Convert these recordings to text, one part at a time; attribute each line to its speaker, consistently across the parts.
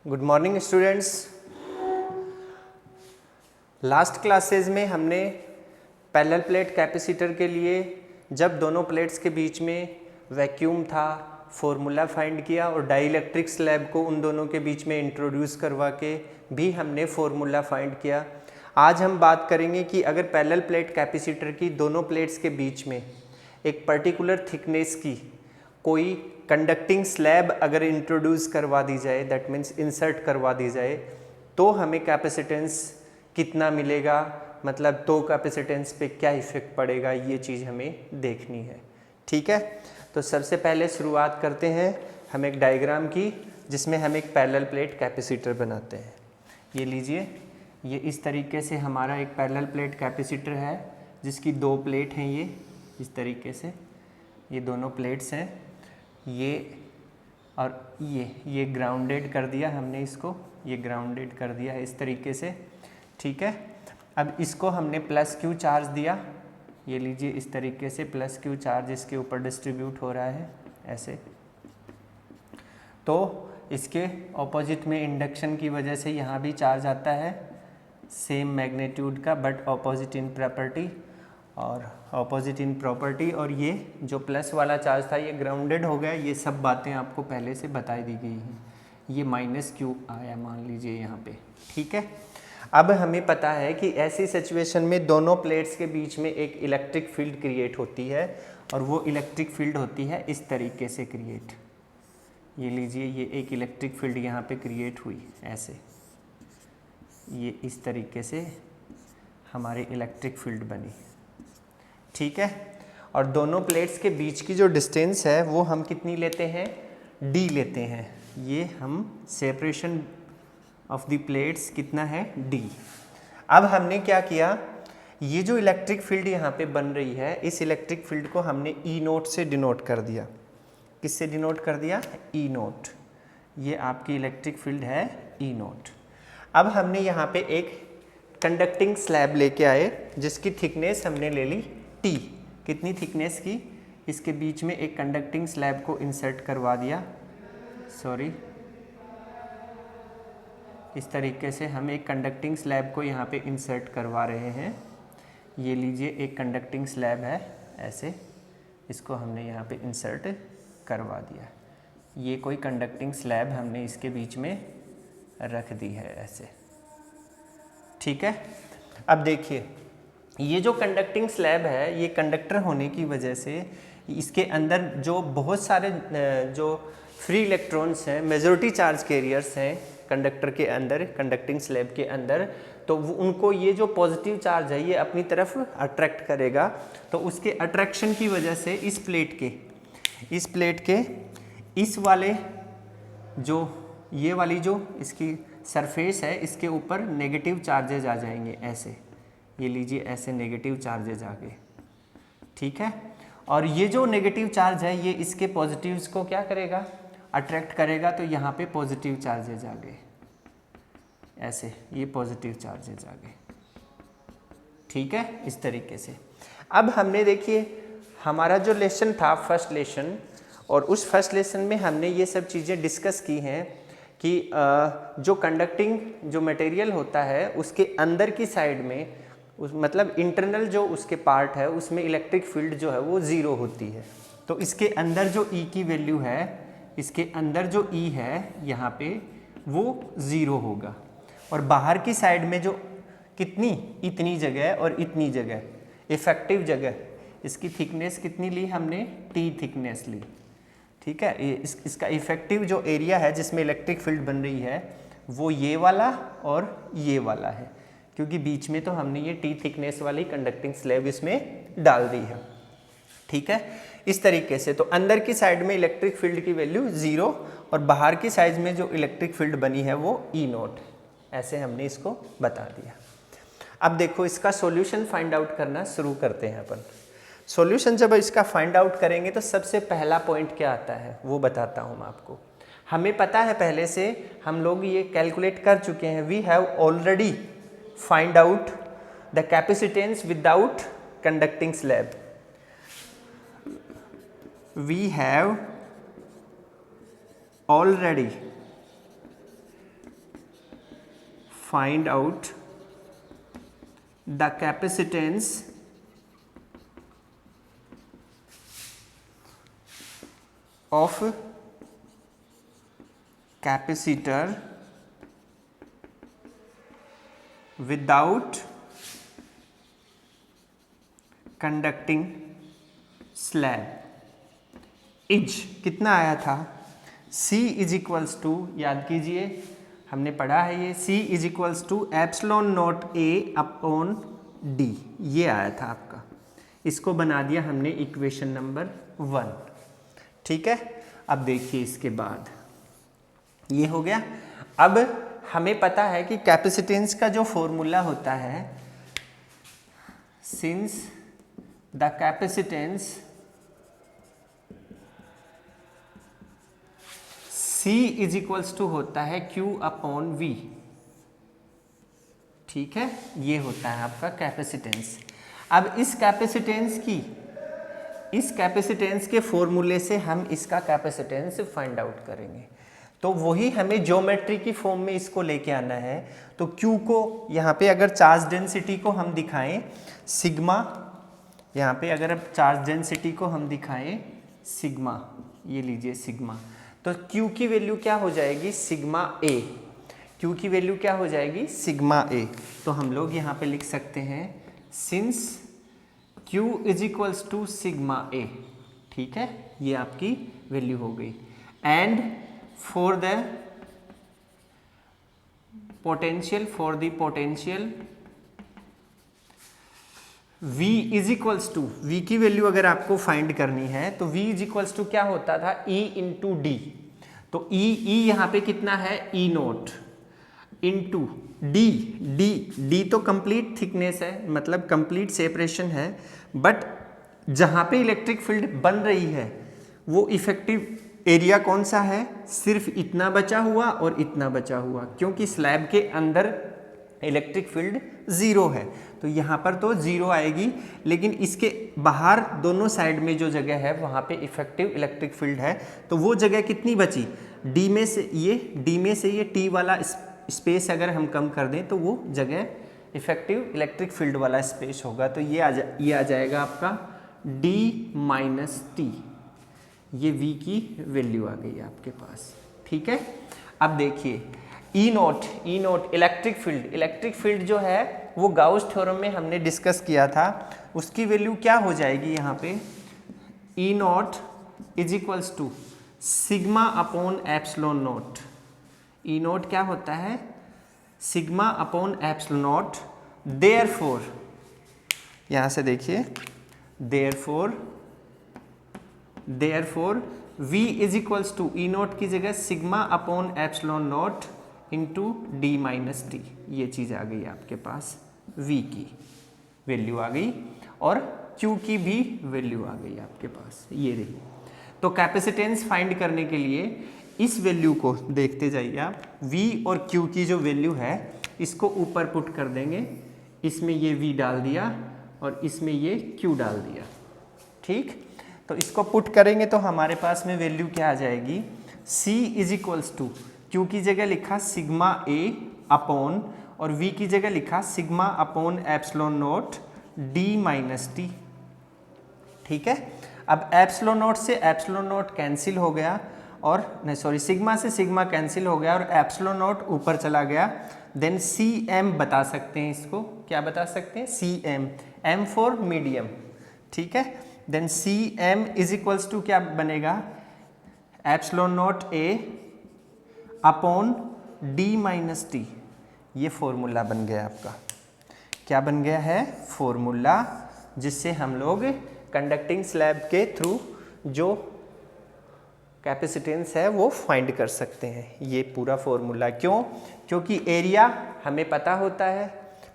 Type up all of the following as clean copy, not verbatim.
Speaker 1: Good morning students. Last classes में हमने parallel plate capacitor के लिए जब दोनों प्लेट्स के बीच में वैक्यूम था फॉर्मूला फाइंड किया और डाइलेक्ट्रिक स्लैब को उन दोनों के बीच में इंट्रोड्यूस करवा के भी हमने फॉर्मूला फाइंड किया। आज हम बात करेंगे कि अगर पैरेलल प्लेट कैपेसिटर की दोनों प्लेट्स के बीच में एक पर्टिकुलर थिकनेस की कोई कंडक्टिंग स्लैब अगर इंट्रोड्यूस करवा दी जाए, दैट मीन्स इंसर्ट करवा दी जाए, तो हमें कैपेसिटेंस कितना मिलेगा, मतलब तो कैपेसिटेंस पे क्या इफेक्ट पड़ेगा, ये चीज़ हमें देखनी है। ठीक है, तो सबसे पहले शुरुआत करते हैं हम एक डायग्राम की जिसमें हम एक पैरेलल प्लेट कैपेसिटर बनाते हैं। ये लीजिए, ये इस तरीके से हमारा एक पैरेलल प्लेट कैपेसिटर है जिसकी दो प्लेट हैं। ये इस तरीके से ये दोनों प्लेट्स हैं, ये और ये ग्राउंडेड कर दिया हमने इसको, ये ग्राउंडेड कर दिया है इस तरीके से। ठीक है, अब इसको हमने प्लस क्यू चार्ज दिया। ये लीजिए, इस तरीके से प्लस क्यू चार्ज इसके ऊपर डिस्ट्रीब्यूट हो रहा है ऐसे। तो इसके ऑपोजिट में इंडक्शन की वजह से यहाँ भी चार्ज आता है सेम मैग्नीट्यूड का, बट ऑपोजिट इन प्रॉपर्टी और ऑपोजिट इन प्रॉपर्टी। और ये जो प्लस वाला चार्ज था ये ग्राउंडेड हो गया। ये सब बातें आपको पहले से बताई दी गई हैं। ये माइनस क्यू आया मान लीजिए यहाँ पे। ठीक है, अब हमें पता है कि ऐसी सिचुएशन में दोनों प्लेट्स के बीच में एक इलेक्ट्रिक फील्ड क्रिएट होती है और वो इलेक्ट्रिक फील्ड होती है इस तरीके से क्रिएट। ये लीजिए, ये एक इलेक्ट्रिक फील्ड यहाँ पे क्रिएट हुई ऐसे, ये इस तरीके से हमारी इलेक्ट्रिक फील्ड बनी। ठीक है, और दोनों प्लेट्स के बीच की जो डिस्टेंस है वो हम कितनी लेते हैं, d लेते हैं। ये हम सेपरेशन ऑफ द प्लेट्स कितना है, d। अब हमने क्या किया, ये जो इलेक्ट्रिक फील्ड यहाँ पे बन रही है, इस इलेक्ट्रिक फील्ड को हमने E नोट से डिनोट कर दिया। किससे डिनोट कर दिया, E नोट। ये आपकी इलेक्ट्रिक फील्ड है E नोट। अब हमने यहाँ पे एक कंडक्टिंग स्लैब लेके आए जिसकी थिकनेस हमने ले ली T। कितनी थिकनेस की, इसके बीच में एक कंडक्टिंग स्लैब को इंसर्ट करवा दिया। सॉरी, इस तरीके से हम एक कंडक्टिंग स्लैब को यहाँ पे इंसर्ट करवा रहे हैं। ये लीजिए, एक कंडक्टिंग स्लैब है ऐसे, इसको हमने यहाँ पे इंसर्ट करवा दिया। ये कोई कंडक्टिंग स्लैब हमने इसके बीच में रख दी है ऐसे। ठीक है, अब देखिए, ये जो कंडक्टिंग स्लैब है, ये कंडक्टर होने की वजह से इसके अंदर जो बहुत सारे जो फ्री इलेक्ट्रॉन्स हैं, मेजॉरिटी चार्ज कैरियर्स हैं कंडक्टर के अंदर, कंडक्टिंग स्लैब के अंदर, तो उनको ये जो पॉजिटिव चार्ज है ये अपनी तरफ अट्रैक्ट करेगा। तो उसके अट्रैक्शन की वजह से इस प्लेट के इस वाले जो ये वाली जो इसकी सरफेस है, इसके ऊपर नेगेटिव चार्जेज आ जाएंगे ऐसे। ये लीजिए, ऐसे नेगेटिव चार्जेज आ गए। ठीक है, और ये जो नेगेटिव चार्ज है ये इसके पॉजिटिव्स को क्या करेगा, अट्रैक्ट करेगा। तो यहाँ पे पॉजिटिव चार्जेज आ गए ऐसे, ये पॉजिटिव चार्जेज आ गए। ठीक है, इस तरीके से। अब हमने देखिए, हमारा जो लेसन था फर्स्ट लेसन, और उस फर्स्ट लेसन में हमने ये सब चीज़ें डिस्कस की हैं कि जो कंडक्टिंग जो मटेरियल होता है उसके अंदर की साइड में मतलब इंटरनल जो उसके पार्ट है उसमें इलेक्ट्रिक फील्ड जो है वो ज़ीरो होती है। तो इसके अंदर जो E की वैल्यू है, इसके अंदर जो E है यहाँ पे वो ज़ीरो होगा, और बाहर की साइड में जो कितनी, इतनी जगह और इतनी जगह, इफ़ेक्टिव जगह, इसकी थिकनेस कितनी ली हमने, T थिकनेस ली। ठीक है, इसका इफ़ेक्टिव जो एरिया है जिसमें इलेक्ट्रिक फील्ड बन रही है वो ये वाला और ये वाला है, क्योंकि बीच में तो हमने ये T थिकनेस वाली कंडक्टिंग स्लैब इसमें डाल दी है। ठीक है, इस तरीके से। तो अंदर की साइड में इलेक्ट्रिक फील्ड की वैल्यू 0 और बाहर की साइड में जो इलेक्ट्रिक फील्ड बनी है वो E नोट, ऐसे हमने इसको बता दिया। अब देखो, इसका सॉल्यूशन फाइंड आउट करना शुरू करते हैं अपन। सॉल्यूशन जब इसका फाइंड आउट करेंगे तो सबसे पहला पॉइंट क्या आता है वो बताता हूँ मैं आपको। हमें पता है, पहले से हम लोग ये कैलकुलेट कर चुके हैं। We have already find out the capacitance without conducting slab. We have already find out the capacitance of capacitor without conducting slab is कितना आया था, C इज इक्वल्स टू, याद कीजिए हमने पढ़ा है ये, C is equals to epsilon not A upon D, ये आया था आपका। इसको बना दिया हमने इक्वेशन नंबर 1। ठीक है, अब देखिए इसके बाद ये हो गया। अब हमें पता है कि कैपेसिटेंस का जो फॉर्मूला होता है, since the capacitance C is equals to होता है Q अपॉन V। ठीक है, ये होता है आपका कैपेसिटेंस। अब इस कैपेसिटेंस के फॉर्मूले से हम इसका कैपेसिटेंस फाइंड आउट करेंगे। तो वही हमें ज्योमेट्री की फॉर्म में इसको लेके आना है। तो Q को यहाँ पे अगर चार्ज डेंसिटी को हम दिखाएं सिग्मा, यहाँ पे अगर अब चार्ज डेंसिटी को हम दिखाएं सिग्मा, ये लीजिए सिग्मा, तो Q की वैल्यू क्या हो जाएगी, सिग्मा A। Q की वैल्यू क्या हो जाएगी, सिग्मा A। तो हम लोग यहाँ पे लिख सकते हैं since Q is equals to sigma A। ठीक है, ये आपकी वैल्यू हो गई। And for the potential V is equals to, V की वैल्यू अगर आपको फाइंड करनी है तो V इज इक्वल्स टू क्या होता था, E इंटू डी। तो E यहाँ पे कितना है, E नोट इंटू D तो कंप्लीट थिकनेस है, मतलब कंप्लीट सेपरेशन है। बट जहाँ पे इलेक्ट्रिक फील्ड बन रही है वो इफेक्टिव एरिया कौन सा है, सिर्फ इतना बचा हुआ और इतना बचा हुआ, क्योंकि स्लैब के अंदर इलेक्ट्रिक फील्ड 0 है। तो यहाँ पर तो 0 आएगी, लेकिन इसके बाहर दोनों साइड में जो जगह है वहाँ पे इफेक्टिव इलेक्ट्रिक फील्ड है। तो वो जगह कितनी बची, डी में से ये टी वाला स्पेस अगर हम कम कर दें तो वो जगह इफेक्टिव इलेक्ट्रिक फील्ड वाला स्पेस होगा। तो ये आ जाएगा आपका D माइनस टी। ये V की वैल्यू आ गई आपके पास। ठीक है, अब देखिए E नोट इलेक्ट्रिक फील्ड जो है वो गाउस थ्योरम में हमने डिस्कस किया था, उसकी वैल्यू क्या हो जाएगी यहाँ पे, E naught is equals to sigma upon epsilon naught. E naught क्या होता है, sigma upon epsilon naught. Therefore, यहाँ से देखिए therefore V is equals to E naught की जगह sigma upon epsilon naught into D minus T. ये चीज़ आ गई आपके पास, V की वैल्यू आ गई और Q की भी वैल्यू आ गई आपके पास, ये रही। तो कैपेसिटेंस फाइंड करने के लिए इस वैल्यू को देखते जाइए आप, V और Q की जो वैल्यू है इसको ऊपर पुट कर देंगे, इसमें ये V डाल दिया और इसमें ये Q डाल दिया। ठीक, तो इसको पुट करेंगे तो हमारे पास में वैल्यू क्या आ जाएगी, C is equals to, Q की जगह लिखा सिग्मा A अपॉन और V की जगह लिखा sigma upon epsilon naught D minus T. ठीक है, अब एप्सिलॉन नोट से एप्सिलॉन नोट कैंसिल हो गया और नहीं सॉरी सिग्मा से सिग्मा कैंसिल हो गया और एप्सिलॉन नोट ऊपर चला गया। देन CM बता सकते हैं, इसको क्या बता सकते हैं, CM, M फॉर मीडियम। ठीक है, then CM is equals to क्या बनेगा, epsilon naught A upon D minus T. ये फॉर्मूला बन गया आपका, क्या बन गया है, फॉर्मूला, जिससे हम लोग कंडक्टिंग स्लैब के थ्रू जो कैपेसिटेंस है वो फाइंड कर सकते हैं। ये पूरा फॉर्मूला क्यों, क्योंकि एरिया हमें पता होता है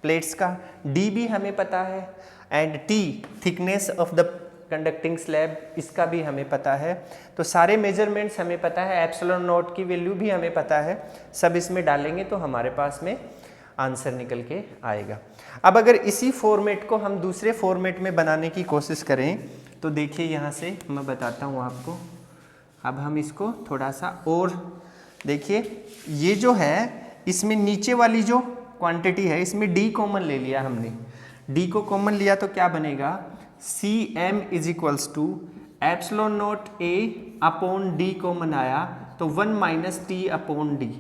Speaker 1: प्लेट्स का, D भी हमें पता है and T thickness of the conducting slab, इसका भी हमें पता है। तो सारे मेजरमेंट्स हमें पता है, एप्सिलॉन नोट की वैल्यू भी हमें पता है, सब इसमें डालेंगे तो हमारे पास में आंसर निकल के आएगा। अब अगर इसी फॉर्मेट को हम दूसरे फॉर्मेट में बनाने की कोशिश करें तो देखिए यहाँ से मैं बताता हूँ आपको। अब हम इसको थोड़ा सा और देखिए, ये जो है इसमें नीचे वाली जो क्वांटिटी है इसमें डी कॉमन ले लिया हमने, डी को कॉमन लिया तो क्या बनेगा, C M is equals to epsilon naught A upon D common आया तो 1 माइनस टी अपॉन डी।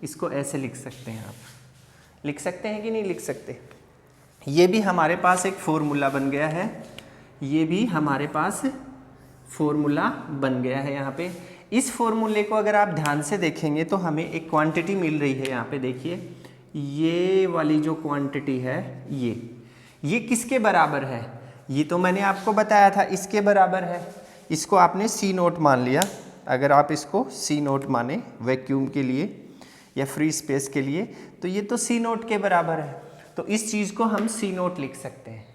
Speaker 1: इसको ऐसे लिख सकते हैं, आप लिख सकते हैं कि नहीं लिख सकते। ये भी हमारे पास एक फॉर्मूला बन गया है, ये भी हमारे पास फॉर्मूला बन गया है। यहाँ पे इस फॉर्मूले को अगर आप ध्यान से देखेंगे तो हमें एक क्वांटिटी मिल रही है। यहाँ पे देखिए ये वाली जो क्वांटिटी है ये किसके बराबर है, ये तो मैंने आपको बताया था इसके बराबर है। इसको आपने सी नोट मान लिया, अगर आप इसको सी नोट माने वैक्यूम के लिए या फ्री स्पेस के लिए तो ये तो सी नोट के बराबर है, तो इस चीज़ को हम सी नोट लिख सकते हैं।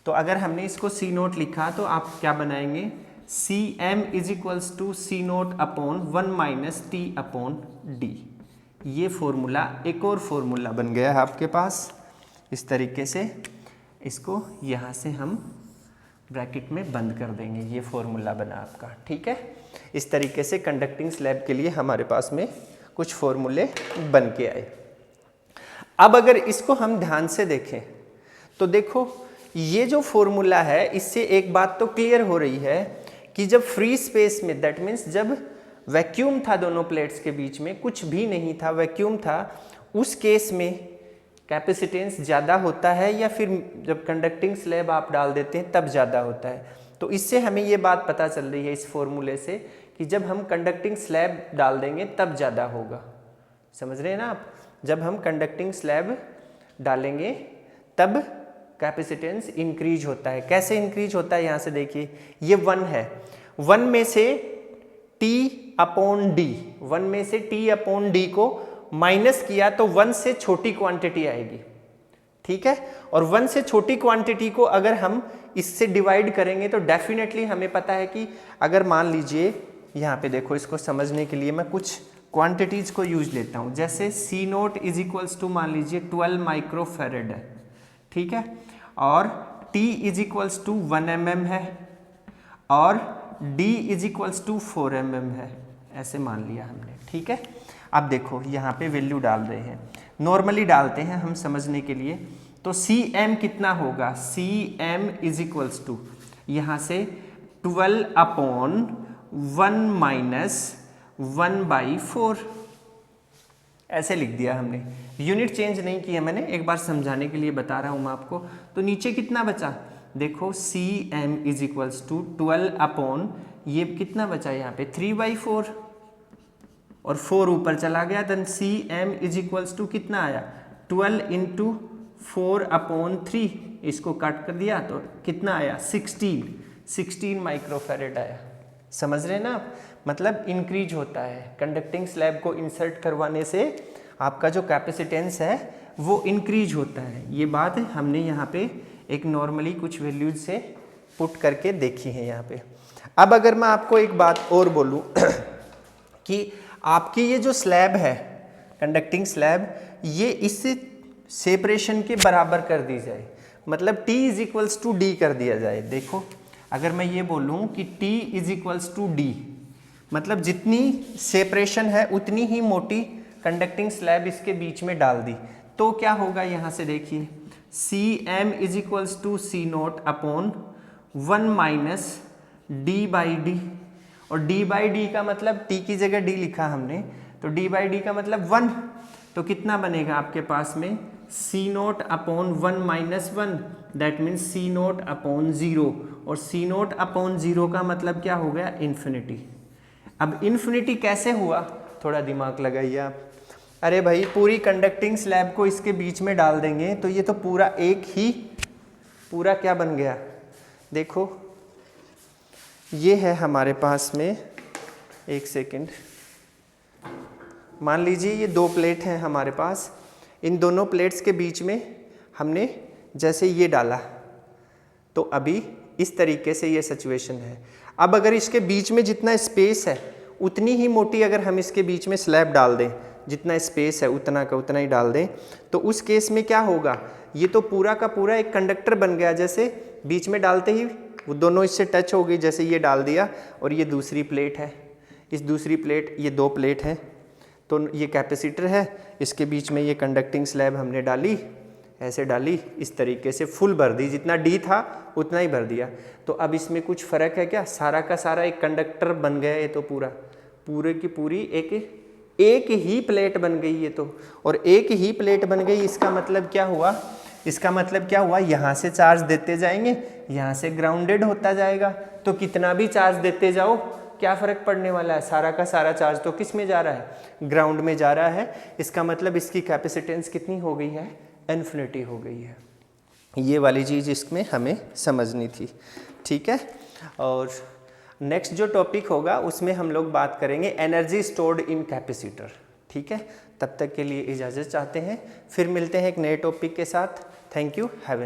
Speaker 1: तो अगर हमने इसको सी नोट लिखा तो आप क्या बनाएंगे, C M is equals to C naught upon 1 minus T upon D. ये फॉर्मूला एक और फॉर्मूला बन गया है आपके पास। इस तरीके से इसको यहाँ से हम ब्रैकेट में बंद कर देंगे, ये फॉर्मूला बना आपका, ठीक है। इस तरीके से कंडक्टिंग स्लैब के लिए हमारे पास में कुछ फॉर्मूले बन के आए। अब अगर इसको हम ध्यान से देखें तो देखो ये जो फॉर्मूला है इससे एक बात तो क्लियर हो रही है कि जब फ्री स्पेस में, दैट मीन्स जब वैक्यूम था दोनों प्लेट्स के बीच में, कुछ भी नहीं था, वैक्यूम था, उस केस में कैपेसिटेंस ज़्यादा होता है या फिर जब कंडक्टिंग स्लैब आप डाल देते हैं तब ज़्यादा होता है। तो इससे हमें ये बात पता चल रही है इस फॉर्मूले से कि जब हम कंडक्टिंग स्लैब डाल देंगे तब ज़्यादा होगा। समझ रहे हैं ना आप, जब हम कंडक्टिंग स्लैब डालेंगे तब कैपेसिटेंस इंक्रीज होता है। कैसे इंक्रीज होता है, यहाँ से देखिए ये 1 है, 1 में से T अपॉन डी, 1 में से T अपॉन डी को माइनस किया तो 1 से छोटी क्वांटिटी आएगी, ठीक है। और 1 से छोटी क्वांटिटी को अगर हम इससे डिवाइड करेंगे तो डेफिनेटली हमें पता है कि अगर मान लीजिए यहाँ पे देखो, इसको समझने के लिए मैं कुछ क्वांटिटीज को यूज लेता हूँ। जैसे C naught is equals to मान लीजिए 12 माइक्रोफेरेड है, ठीक है, और T is equals to 1 mm है और D is equals to 4 mm है, ऐसे मान लिया हमने, ठीक है। अब देखो यहाँ पे वैल्यू डाल रहे हैं, नॉर्मली डालते हैं हम समझने के लिए। तो Cm कितना होगा, Cm इज इक्वल्स टू यहाँ से 12 अपॉन 1 माइनस 1/4, ऐसे लिख दिया हमने, यूनिट चेंज नहीं किया मैंने, एक बार समझाने के लिए बता रहा हूँ मैं आपको। तो नीचे कितना बचा, देखो Cm is equals to 12 upon ये कितना बचा यहाँ पे 3/4 और 4 ऊपर चला गया, then Cm is equals to कितना आया 12 इंटू 4 अपॉन 3, इसको काट कर दिया तो कितना आया 16 माइक्रोफेरेड आया। समझ रहे हैं ना आप, मतलब इंक्रीज होता है, कंडक्टिंग स्लैब को इंसर्ट करवाने से आपका जो कैपेसिटेंस है वो इंक्रीज होता है। ये बात हमने यहाँ पे एक नॉर्मली कुछ वैल्यूज से पुट करके देखी है यहाँ पे। अब अगर मैं आपको एक बात और बोलूँ कि आपकी ये जो स्लैब है कंडक्टिंग स्लैब, ये इस सेपरेशन के बराबर कर दी जाए, मतलब T is equals to D कर दिया जाए। देखो अगर मैं ये बोलूँ कि T is equals to D, मतलब जितनी सेपरेशन है उतनी ही मोटी कंडक्टिंग स्लैब इसके बीच में डाल दी, तो क्या होगा यहाँ से देखिए Cm is equals to C naught upon 1 minus d/d, और d/d का मतलब t की जगह d लिखा हमने, तो d/d का मतलब 1, तो कितना बनेगा आपके पास में C naught upon 1 minus 1, that means C naught upon 0, और सी नोट अपॉन 0 का मतलब क्या हो गया इन्फिनिटी। अब इन्फिनिटी कैसे हुआ, थोड़ा दिमाग लगाइए आप। अरे भाई पूरी कंडक्टिंग स्लैब को इसके बीच में डाल देंगे तो ये तो पूरा एक ही पूरा क्या बन गया, देखो ये है हमारे पास में, एक सेकंड, मान लीजिए ये 2 प्लेट हैं हमारे पास, इन दोनों प्लेट्स के बीच में हमने जैसे ये डाला तो अभी इस तरीके से ये सिचुएशन है। अब अगर इसके बीच में जितना स्पेस है उतनी ही मोटी अगर हम इसके बीच में स्लैब डाल दें, जितना स्पेस है उतना का उतना ही डाल दें, तो उस केस में क्या होगा, ये तो पूरा का पूरा एक कंडक्टर बन गया। जैसे बीच में डालते ही वो दोनों इससे टच हो गई, जैसे ये डाल दिया और ये दूसरी प्लेट है, इस दूसरी प्लेट, ये 2 प्लेट है, तो ये कैपेसिटर है, इसके बीच में ये कंडक्टिंग स्लैब हमने डाली, ऐसे डाली, इस तरीके से फुल भर दी, जितना डी था उतना ही भर दिया। तो अब इसमें कुछ फ़र्क है क्या? सारा का सारा एक कंडक्टर बन गया ये तो, पूरे की पूरी एक ही प्लेट बन गई ये तो। और एक ही प्लेट बन गई, इसका मतलब क्या हुआ? इसका मतलब क्या हुआ? यहाँ से चार्ज देते जाएंगे, यहाँ से ग्राउंडेड होता जाएगा, तो कितना भी चार्ज देते जाओ क्या फ़र्क पड़ने वाला है? सारा का सारा चार्ज तो किस में जा रहा है? ग्राउंड में जा रहा है। इसका मतलब इसकी कैपेसिटेंस कितनी हो गई है? इन्फिनिटी हो गई है। ये वाली चीज़ इसमें हमें समझनी थी, ठीक है। और नेक्स्ट जो टॉपिक होगा उसमें हम लोग बात करेंगे एनर्जी स्टोर्ड इन कैपेसिटर, ठीक है। तब तक के लिए इजाज़त चाहते हैं, फिर मिलते हैं एक नए टॉपिक के साथ। Thank you, have